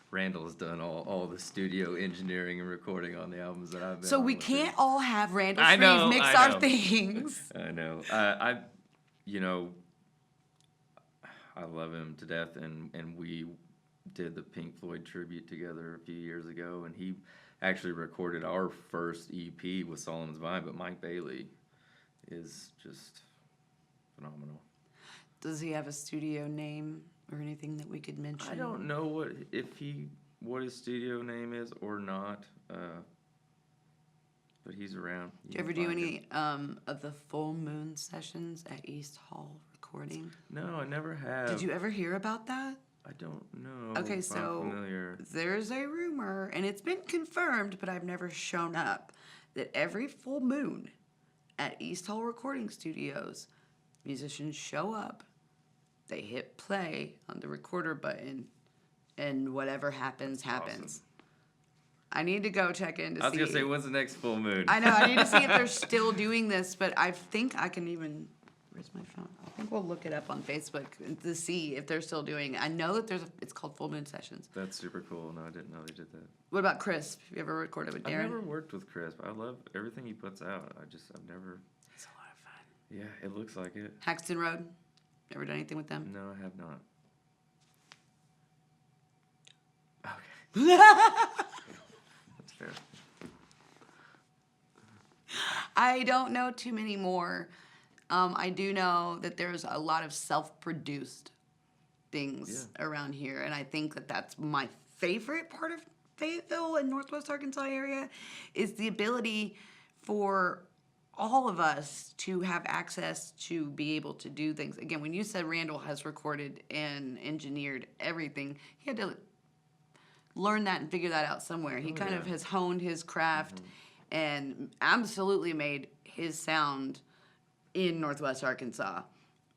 S2: Randall's done all the studio engineering and recording on the albums that I've been
S1: So
S2: on
S1: we
S2: with
S1: can't
S2: him.
S1: all have Randall
S2: I know,
S1: Shreve mix
S2: I know.
S1: our things.
S2: I know. I love him to death, and we did the Pink Floyd tribute together a few years ago, and he actually recorded our first EP with Solomon's Vine, but Mike Bailey is just phenomenal.
S1: Does he have a studio name or anything that we could mention?
S2: I don't know what his studio name is or not, but he's around.
S1: Do you ever do any of the full moon sessions at East Hall Recording?
S2: No, I never have.
S1: Did you ever hear about that?
S2: I don't know.
S1: Okay,
S2: if
S1: so
S2: I'm familiar.
S1: there's a rumor, and it's been confirmed, but I've never shown up, that every full moon at East Hall Recording Studios, musicians show up, they hit play on the recorder button, and whatever happens, happens.
S2: Awesome.
S1: I need to go check in to see.
S2: I was going to say, when's the next full moon?
S1: I know, I need to see if they're still doing this, but I think I can even... Where's my phone? I think we'll look it up on Facebook to see if they're still doing it. I know that it's called Full Moon Sessions.
S2: That's super cool. No, I didn't know they did that.
S1: What about Chris? Have you ever recorded with Darren?
S2: I've never worked with Chris, but I love everything he puts out. I've never...
S1: It's a lot of fun.
S2: Yeah, it looks like it.
S1: Haxton Road? Ever done anything with them?
S2: No, I have not. Okay. That's fair.
S1: I don't know too many more. I do know that there's a lot of self-produced things around here, and I think that that's my favorite part of Fayetteville and Northwest Arkansas area, is the ability for all of us to have access to be able to do things. Again, when you said Randall has recorded and engineered everything, he had to learn that and figure that out somewhere. He kind of has honed his craft and absolutely made his sound in Northwest Arkansas.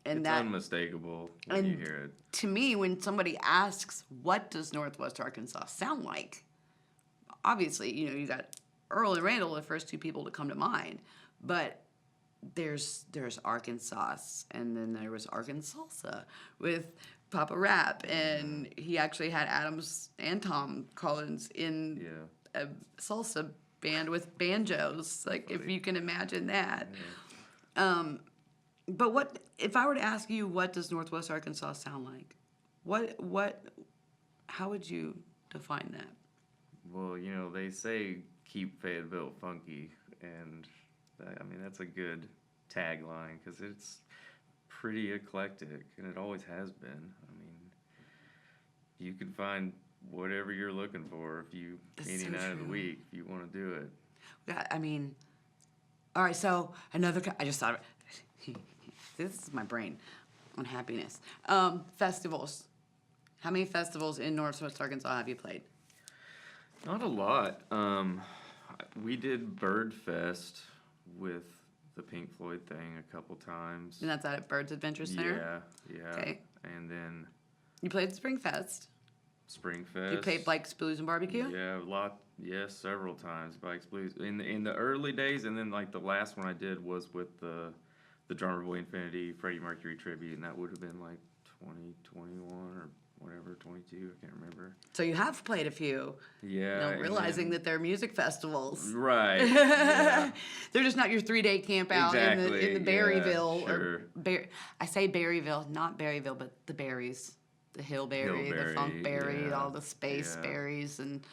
S1: And
S2: it's unmistakable when you hear it.
S1: To me, when somebody asks, what does Northwest Arkansas sound like? Obviously, you got Earl and Randall, the first two people to come to mind. But there's Arkansas, and then there was Arkansas with Papa Rap, and he actually had Adams and Tom Collins in a salsa band with banjos. Like, if you can imagine that. Yeah. But what if I were to ask you, what does Northwest Arkansas sound like? How would you define that?
S2: Well, they say keep Fayetteville funky, and that's a good tagline because it's pretty eclectic, and it always has been. You can find whatever you're looking for any night of the week if you want to do it.
S1: All right, so I just thought of it. This is my brain on happiness. Festivals. How many festivals in Northwest Arkansas have you played?
S2: Not a lot. We did Bird Fest with the Pink Floyd thing a couple times.
S1: And that's at Birds Adventure Center?
S2: Yeah.
S1: Okay.
S2: And then...
S1: You played Spring Fest.
S2: You
S1: played Bikes, Blues, and Barbecue?
S2: Yeah, several times. Bikes, Blues. In the early days, and then the last one I did was with the Drummer Boy Infinity Freddie Mercury tribute, and that would have been 2021 or whatever, 22, I can't remember.
S1: So you have played a few.
S2: Yeah.
S1: Realizing that they're music festivals.
S2: Right. Yeah.
S1: They're just not your 3-day camp out in the Berryville.
S2: Yeah, sure.
S1: I say Berryville, not Berryville, but the berries. The hillberry, the funk berry, all the space berries, and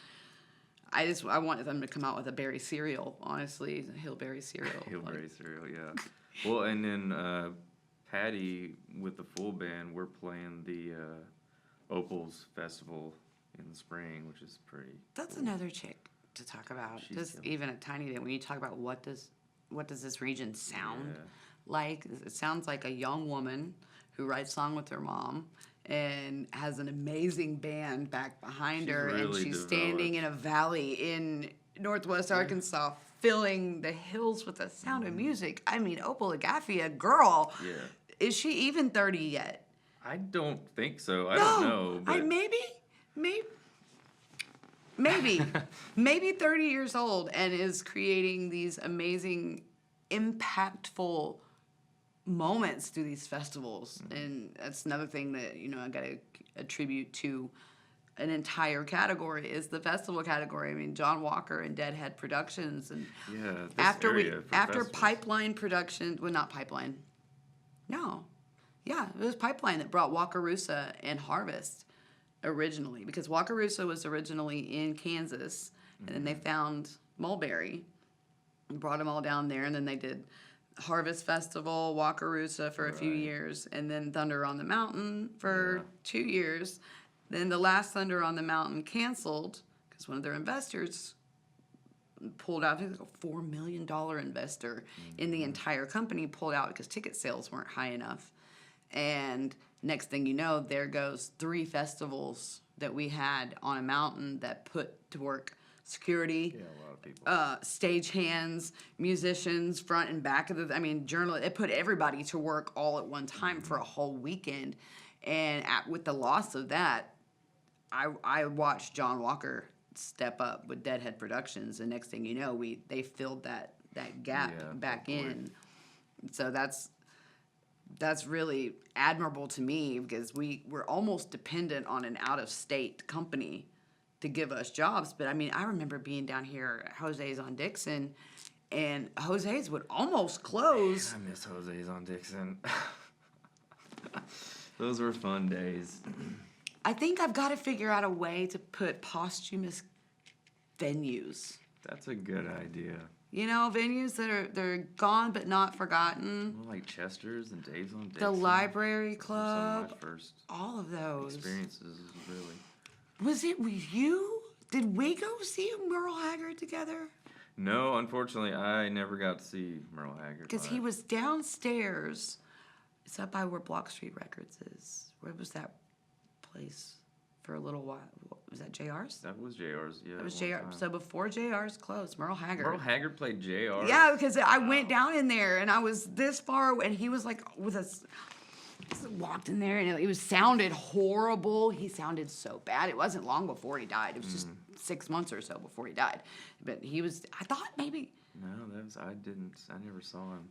S1: I want them to come out with a berry cereal. Honestly, the hillberry cereal.
S2: Hillberry cereal, yeah. Well, and then Patty with the full band, we're playing the Opals Festival in the spring, which is pretty.
S1: That's
S2: cool.
S1: another chick to talk about. Just even a tiny bit. When you talk about what does this region sound like? It sounds like a young woman who writes song with her mom and has an amazing band back behind her,
S2: really
S1: and she's
S2: developed.
S1: Standing in a valley in Northwest Arkansas, filling the hills with the sound of music. Opal Agafia, girl.
S2: Yeah.
S1: Is she even 30 yet?
S2: I don't think so. I don't know. But...
S1: maybe 30 years old, and is creating these amazing, impactful moments through these festivals. And that's another thing that I gotta attribute to an entire category is the festival category. John Walker and Deadhead Productions, and after Pipeline Production, not Pipeline, it was Pipeline that brought Wakarusa and Harvest originally, because Wakarusa was originally in Kansas, and then they found Mulberry and brought them all down there, and then they did Harvest Festival, Wakarusa for a few years, and then Thunder on the Mountain for 2 years. Then the last Thunder on the Mountain canceled because one of their investors pulled out. I think it was a $4 million investor in the entire company pulled out because ticket sales weren't high enough. And next thing you know, there goes 3 festivals that we had on a mountain that put to work security,
S2: Yeah, a lot of people.
S1: stage hands, musicians, front and back of journalists. It put everybody to work all at one time for a whole weekend. And with the loss of that, I watched John Walker step up with Deadhead Productions. And next thing you know, they filled that gap back in. So that's really admirable to me because we're almost dependent on an out-of-state company to give us jobs. But I remember being down here at Jose's on Dixon, and Jose's would almost close.
S2: Man, I miss Jose's on Dixon. Those were fun days.
S1: I think I've got to figure out a way to put posthumous venues.
S2: That's a good idea.
S1: Venues that they're gone but not forgotten.
S2: Well, like Chester's and Dave's on Dixon.
S1: The Library
S2: Those are some
S1: Club.
S2: of my first
S1: All of those.
S2: experiences, really.
S1: Was it with you? Did we go see Merle Haggard together?
S2: No, unfortunately, I never got to see Merle Haggard.
S1: Because he was downstairs. It's up by where Block Street Records is. Where was that place for a little while? Was that JR's?
S2: That was JR's, yeah.
S1: That was
S2: one
S1: JR.
S2: time.
S1: So before JR's closed, Merle Haggard.
S2: Merle Haggard played JR?
S1: Yeah, because I went down in there and I was this far, and he was like with us. Walked in there and it sounded horrible. He sounded so bad. It wasn't long before he died. It was just 6 months or so before he died. But I thought maybe.
S2: No, I never saw him.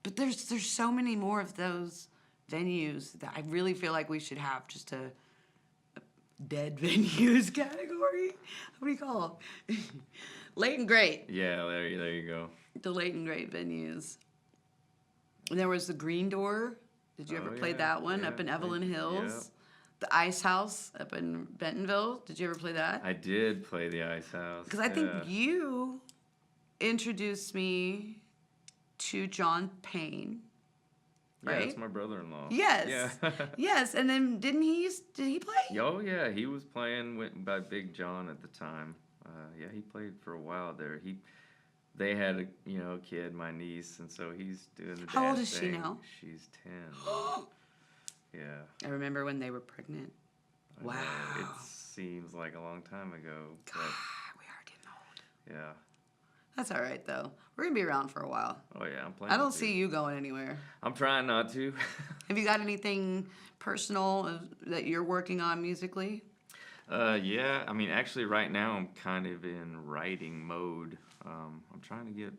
S1: But there's so many more of those venues that I really feel like we should have just a dead venues category. What do you call them? Late and great.
S2: Yeah, there you go.
S1: The late and great venues. And there was the Green Door. Did you ever play that one up in Evelyn Hills?
S2: Yeah.
S1: The Ice House up in Bentonville. Did you ever play that?
S2: I did play the Ice House.
S1: Because I think you introduced me to John Payne.
S2: Yeah,
S1: Right?
S2: that's my brother-in-law.
S1: Yes.
S2: Yeah.
S1: Yes, and then did he play?
S2: Oh, yeah, he was playing by Big John at the time. Yeah, he played for a while there. They had a kid, my niece, and so he's doing the dad
S1: How old is she
S2: thing.
S1: now?
S2: She's 10. Yeah.
S1: I remember when they were pregnant.
S2: I know.
S1: Wow.
S2: It seems like a long time ago.
S1: God, we are getting old.
S2: Yeah.
S1: That's all right, though. We're going to be around for a while.
S2: Oh, yeah, I'm playing.
S1: I don't see you going anywhere.
S2: I'm trying not to.
S1: Have you got anything personal that you're working on musically?
S2: Yeah, actually right now I'm kind of in writing mode. I'm trying to get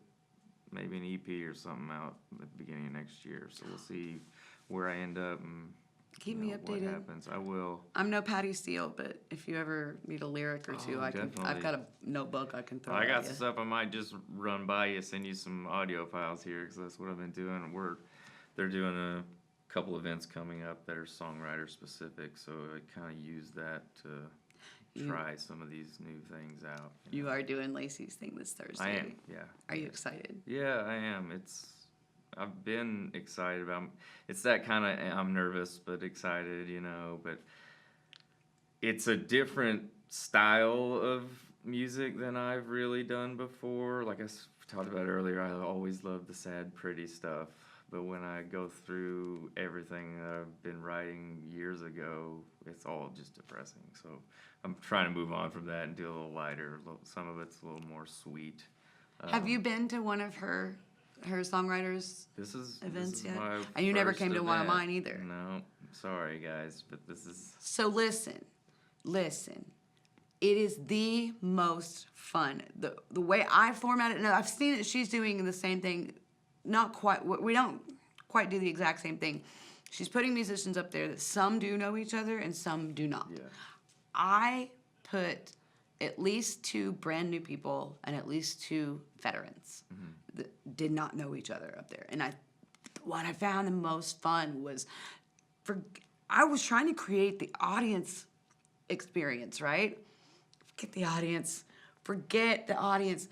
S2: maybe an EP or something out at the beginning of next year, so we'll see where I end up and
S1: Keep me updated.
S2: what happens. I will.
S1: I'm no Patti Steele, but if you ever need a lyric or two, I've
S2: definitely.
S1: got a notebook I can throw
S2: I
S1: at
S2: got
S1: you.
S2: some stuff I might just run by you, send you some audio files here, because that's what I've been doing. They're doing a couple events coming up that are songwriter specific, so I kind of use that to try some of these new things out.
S1: You are doing Lacey's thing this Thursday.
S2: I am, yeah.
S1: Are you excited?
S2: Yeah, I am. I've been excited about. It's that kind of. I'm nervous but excited, But it's a different style of music than I've really done before. Like I talked about earlier, I always loved the sad, pretty stuff. But when I go through everything that I've been writing years ago, it's all just depressing. So I'm trying to move on from that and do a little lighter. Some of it's a little more sweet.
S1: Have you been to one of her songwriters events yet?
S2: My
S1: And you never
S2: first
S1: came to one of
S2: event.
S1: mine either.
S2: No, sorry guys, but this is.
S1: So listen. It is the most fun. The way I format it, now I've seen it, she's doing the same thing. Not quite, we don't quite do the exact same thing. She's putting musicians up there that some do know each other and some do not.
S2: Yeah.
S1: I put at least 2 brand new people and at least 2 veterans that did not know each other up there. And what I found the most fun was, I was trying to create the audience experience, right? Forget the audience.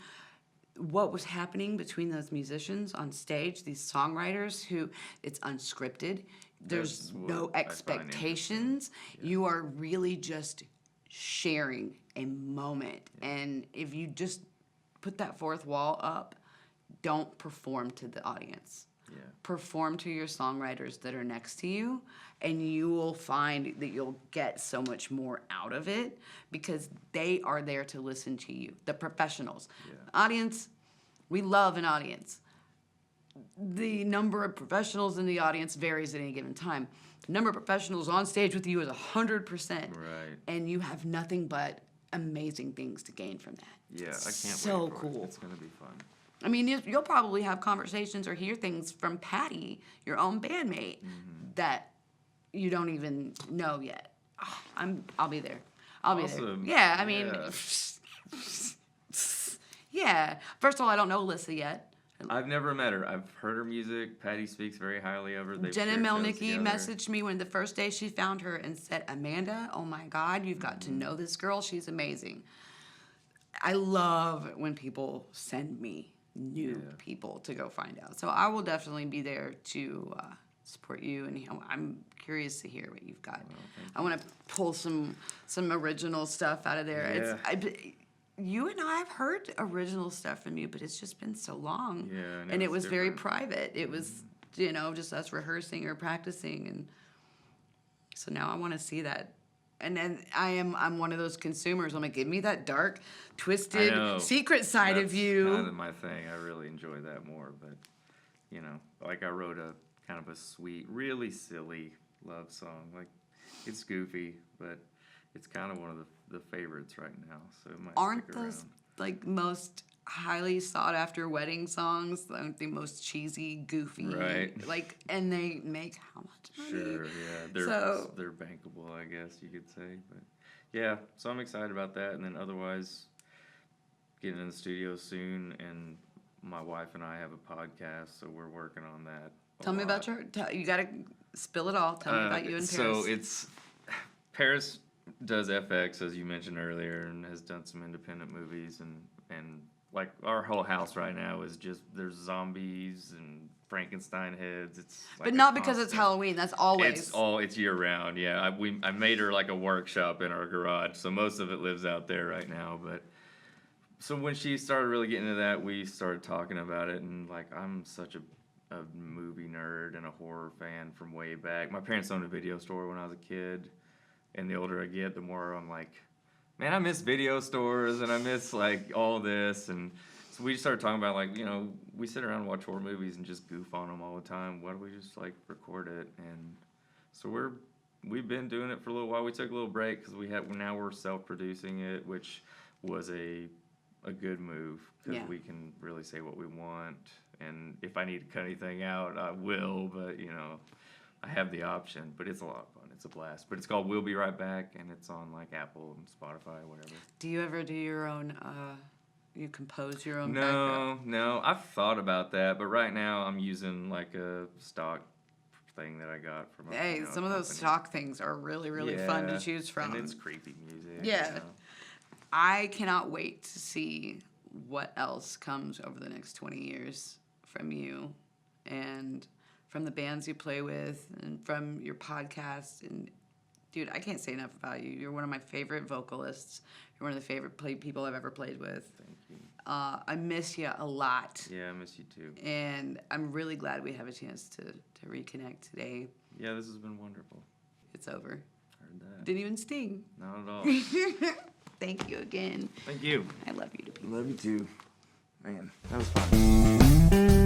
S1: what was happening between those musicians on stage, these songwriters who it's unscripted. There's
S2: That's what
S1: no
S2: I find
S1: expectations. You are really just sharing a moment. And if you just put that fourth wall up, don't perform to the audience.
S2: Yeah.
S1: Perform to your songwriters that are next to you, and you will find that you'll get so much more out of it because they are there to listen to you, the professionals.
S2: Yeah.
S1: Audience, we love an audience. The number of professionals in the audience varies at any given time. The number of professionals on stage with you is 100%.
S2: Right.
S1: And you have nothing but amazing things to gain from that.
S2: Yeah, I can't
S1: So
S2: wait for
S1: cool.
S2: it. It's going to be fun.
S1: I mean, you'll probably have conversations or hear things from Patty, your own bandmate, that you don't even know yet. Oh, I'll be there. I'll be there.
S2: Awesome.
S1: Yeah, I mean,
S2: Yeah.
S1: yeah. First of all, I don't know Alyssa yet.
S2: I've never met her. I've heard her music. Patty speaks very highly of her. They've
S1: Jenna
S2: shared shows
S1: Melnicki
S2: together.
S1: messaged me when the first day she found her and said, Amanda, oh my God, you've got to know this girl. She's amazing. I love when people send me new people to go find out. So I will definitely be there to support you, and I'm curious to hear what you've got. I want to pull some original stuff out of there.
S2: Yeah.
S1: You and I have heard original stuff from you, but it's just been so long.
S2: Yeah, I know,
S1: and it
S2: it's
S1: was very
S2: different.
S1: private. It was, just us rehearsing or practicing, and so now I want to see that. And then I'm one of those consumers. I'm like, give me that dark, twisted, secret side of you.
S2: That's kind of my thing. I really enjoy that more. But, like I wrote a kind of a sweet, really silly love song. Like, it's goofy, but it's kind of one of the favorites right now. So it might
S1: Aren't
S2: stick
S1: those
S2: around.
S1: like most highly sought after wedding songs? Aren't the most cheesy, goofy?
S2: Right.
S1: Like, and they make how much money?
S2: Sure, yeah. They're bankable, I guess you could say. But yeah, so I'm excited about that. And then otherwise, getting in the studio soon. And my wife and I have a podcast, so we're working on that.
S1: Tell me about you got to spill it all. Tell me about you and Paris.
S2: So Paris does FX, as you mentioned earlier, and has done some independent movies. And like our whole house right now is just, there's zombies and Frankenstein heads. It's like
S1: but not because it's Halloween. That's always.
S2: It's year round. Yeah, I made her like a workshop in our garage, so most of it lives out there right now. But so when she started really getting into that, we started talking about it, and like I'm such a movie nerd and a horror fan from way back. My parents owned a video store when I was a kid, and the older I get, the more I'm like, man, I miss video stores and I miss like all this. And so we just started talking about like, we sit around and watch horror movies and just goof on them all the time. Why don't we just like record it? And so we've been doing it for a little while. We took a little break because now we're self-producing it, which was a good move because we can really say what we want. And if I need to cut anything out, I will. But I have the option. But it's a lot of fun. It's a blast. But it's called We'll Be Right Back, and it's on like Apple and Spotify, whatever.
S1: Do you ever do your own? You compose your own background?
S2: No. I've thought about that, but right now I'm using like a stock thing that I got from.
S1: Some of those stock things are really, really fun to choose from.
S2: And it's creepy music.
S1: Yeah. I cannot wait to see what else comes over the next 20 years from you and from the bands you play with and from your podcast. And dude, I can't say enough about you. You're one of my favorite vocalists. You're one of the favorite people I've ever played with.
S2: Thank you.
S1: I miss you a lot.
S2: Yeah, I miss you too.
S1: And I'm really glad we have a chance to reconnect today.
S2: Yeah, this has been wonderful.
S1: It's over.
S2: Heard that.
S1: Didn't even sting.
S2: Not at all.
S1: Thank you again.
S2: Thank you.
S1: I love you to pieces.
S2: Love you too. Man, that was fun.